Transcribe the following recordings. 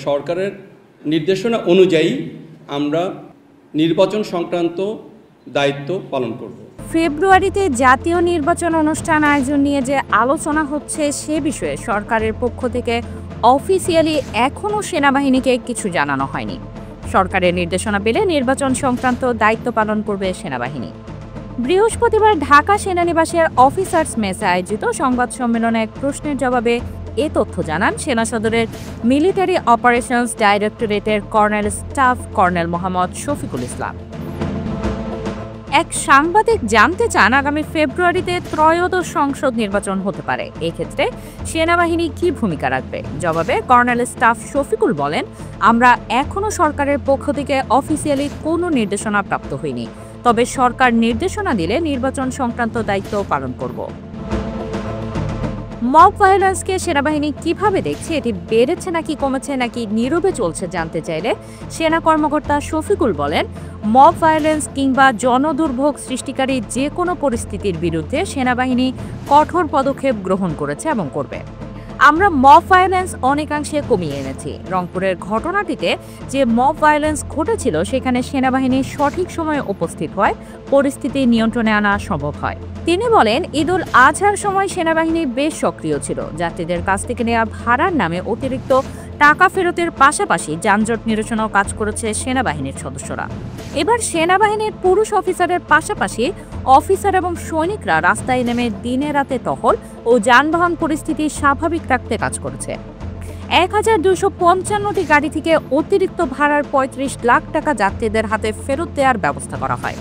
সরকারের নির্দেশনা অনুযায়ী আমরা নির্বাচন সংক্রান্ত দায়িত্ব পালন করব। ফেব্রুয়ারিতে জাতীয় নির্বাচন অনুষ্ঠান আয়োজন নিয়ে যে আলোচনা হচ্ছে সে বিষয়ে সরকারের পক্ষ থেকে অফিসিয়ালি এখনও সেনাবাহিনীকে কিছু জানানো হয়নি। সরকারের নির্দেশনা পেলে নির্বাচন সংক্রান্ত দায়িত্ব পালন করবে সেনাবাহিনী। বৃহস্পতিবার ঢাকা সেনানিবাসের অফিসার্স মেসে আয়োজিত সংবাদ সম্মেলনে এক প্রশ্নের জবাবে এ তথ্য জানান সেনা সদরের মিলিটারি অপারেশনস ডাইরেক্টরেটের colonel staff colonel Mohammad Shafiqul Islam. এক সাংবাদিক জানতে চান আগামী ফেব্রুয়ারিতে ত্রয়োদশ সংসদ নির্বাচন হতে পারে, এক্ষেত্রে সেনাবাহিনী কি ভূমিকা রাখবে। জবাবে কর্নেল স্টাফ শফিকুল বলেন, আমরা এখনও সরকারের পক্ষ থেকে অফিসিয়ালি কোনো নির্দেশনা প্রাপ্ত হইনি, তবে সরকার নির্দেশনা দিলে নির্বাচন সংক্রান্ত দায়িত্ব পালন করব। মব ভায়োলেন্সকে সেনাবাহিনী কিভাবে দেখছে, এটি বেড়েছে নাকি কমেছে নাকি নীরবে চলছে জানতে চাইলে সেনা কর্মকর্তা শফিকুল বলেন, মব ভায়োলেন্স কিংবা জনদুর্ভোগ সৃষ্টিকারী যে কোনো পরিস্থিতির বিরুদ্ধে সেনাবাহিনী কঠোর পদক্ষেপ গ্রহণ করেছে এবং করবে। আমরা মব ভায়োলেন্স অনেকাংশে কমিয়ে এনেছি। রংপুরের ঘটনাটিতে যে মব ভায়োলেন্স ঘটেছিল সেখানে সেনাবাহিনী সঠিক সময়ে উপস্থিত হয়, পরিস্থিতি নিয়ন্ত্রণে আনা সম্ভব হয়। তিনি বলেন, ঈদুল আজহার সময় সেনাবাহিনী বেশ সক্রিয় ছিল। যাত্রীদের কাছ থেকে নেওয়া ভাড়ার নামে অতিরিক্ত টাকা ফেরতের পাশাপাশি যানজট নিরসনেও কাজ করেছে সেনাবাহিনীর সদস্যরা। এবার সেনাবাহিনীর পুরুষ অফিসারের পাশাপাশি অফিসার এবং সৈনিকরা রাস্তায় নেমে দিনে রাতে টহল ও যানবাহন পরিস্থিতি স্বাভাবিক রাখতে কাজ করেছে। 1255টি গাড়ি থেকে অতিরিক্ত ভাড়ার 35 লাখ টাকা যাত্রীদের হাতে ফেরত দেওয়ার ব্যবস্থা করা হয়।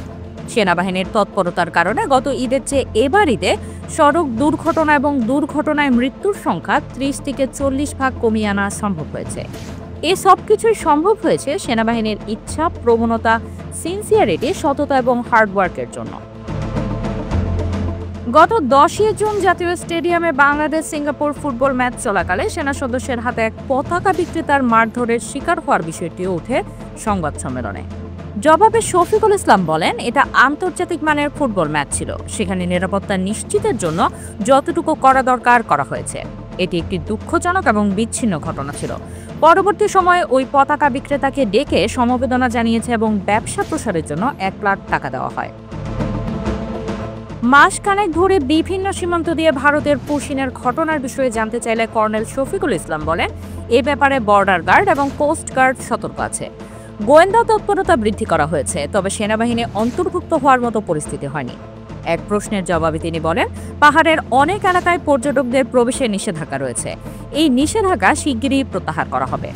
সেনাবাহিনীর তৎপরতার কারণে গত ঈদের চেয়ে এবার ঈদে সড়ক দুর্ঘটনা এবং দুর্ঘটনায় মৃত্যুর সংখ্যা 30 থেকে 40 ভাগ কমিয়ে আনা সম্ভব হয়েছে। এ সবকিছুই সম্ভব হয়েছে সেনাবাহিনীর ইচ্ছা, প্রবণতা, সিনসিয়ারিটি, সততা এবং হার্ডওয়ার্কের জন্য। গত 10 জুন জাতীয় স্টেডিয়ামে বাংলাদেশ সিঙ্গাপুর ফুটবল ম্যাচ চলাকালে সেনা সদস্যের হাতে এক পতাকা বিক্রেতার মারধরের শিকার হওয়ার বিষয়টিও ওঠে সংবাদ সম্মেলনে। জবাবে শফিকুল ইসলাম বলেন, এটা আন্তর্জাতিক মানের ফুটবল ম্যাচ ছিল, সেখানে নিরাপত্তা নিশ্চিতের জন্য যতটুকু করা দরকার করা হয়েছে। এটি একটি দুঃখজনক এবং বিচ্ছিন্ন ঘটনা ছিল। পরবর্তী সময়ে ওই পতাকা বিক্রেতাকে ডেকে সমবেদনা জানিয়েছে এবং ব্যবসা প্রসারের জন্য 1 লাখ টাকা দেওয়া হয়। মাসখানেক ধরে বিভিন্ন সীমান্ত দিয়ে ভারতের পুশিনের ঘটনার বিষয়ে জানতে চাইলে কর্নেল শফিকুল ইসলাম বলেন, এ ব্যাপারে বর্ডার গার্ড এবং কোস্ট গার্ড সতর্ক আছে। গোয়েন্দা তৎপরতা বৃদ্ধি করা হয়েছে, তবে সেনাবাহিনী অন্তর্ভুক্ত হওয়ার মতো পরিস্থিতি হয়নি। এক প্রশ্নের জবাবে তিনি বলেন, পাহাড়ের অনেক এলাকায় পর্যটকদের প্রবেশে নিষেধাজ্ঞা রয়েছে। এই নিষেধাজ্ঞা শিগগিরই প্রত্যাহার করা হবে।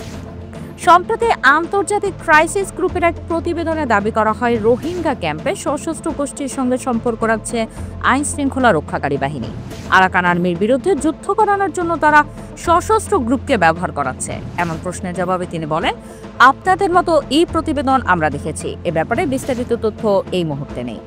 সম্প্রতি আন্তর্জাতিক ক্রাইসিস গ্রুপের এক প্রতিবেদনে দাবি করা হয়, রোহিঙ্গা ক্যাম্পে সশস্ত্র গোষ্ঠীর সঙ্গে সম্পর্ক রাখছে আইন শৃঙ্খলা রক্ষাকারী বাহিনী। আরাকান আর্মির বিরুদ্ধে যুদ্ধ করানোর জন্য তারা সশস্ত্র গ্রুপকে ব্যবহার করাচ্ছে। এমন প্রশ্নের জবাবে তিনি বলেন, আপনাদের মতো এই প্রতিবেদন আমরা দেখেছি, এ ব্যাপারে বিস্তারিত তথ্য এই মুহূর্তে নেই।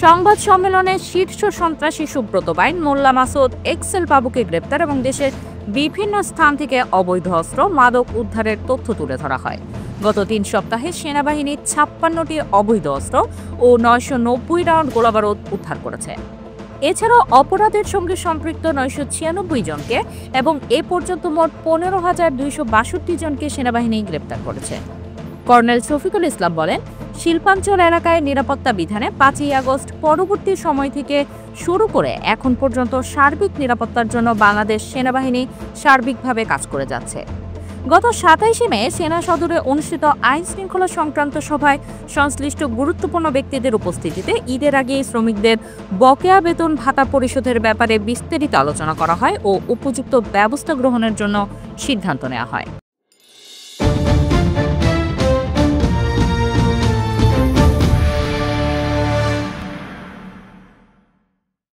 সংবাদ সম্মেলনে শীর্ষ সন্ত্রাসী সুব্রত বাইন, মোল্লা মাসুদ, এক্সেল বাবুকে গ্রেপ্তার এবং দেশের বিভিন্ন স্থান থেকে অবৈধ অস্ত্র, মাদক উদ্ধারের তথ্য তুলে ধরা হয়। গত 3 সপ্তাহে সেনাবাহিনী 56টি অবৈধ অস্ত্র ও 990 রাউন্ড গোলাবারুদ উদ্ধার করেছে। এছাড়াও অপরাধের সঙ্গে সম্পৃক্ত 996 জনকে এবং এ পর্যন্ত মোট 15,262 জনকে সেনাবাহিনী গ্রেপ্তার করেছে। কর্নেল শফিকুল ইসলাম বলেন, শিল্পাঞ্চল এলাকায় নিরাপত্তা বিধানে 5ই আগস্ট পরবর্তী সময় থেকে শুরু করে এখন পর্যন্ত সার্বিক নিরাপত্তার জন্য বাংলাদেশ সেনাবাহিনী সার্বিকভাবে কাজ করে যাচ্ছে। গত 27 মে সেনা সদরে অনুষ্ঠিত আইন শৃঙ্খলা সংক্রান্ত সভায় সংশ্লিষ্ট গুরুত্বপূর্ণ ব্যক্তিদের উপস্থিতিতে ঈদের আগে শ্রমিকদের বকেয়া বেতন ভাতা পরিশোধের ব্যাপারে বিস্তারিত আলোচনা করা হয় ও উপযুক্ত ব্যবস্থা গ্রহণের জন্য সিদ্ধান্ত নেওয়া হয়।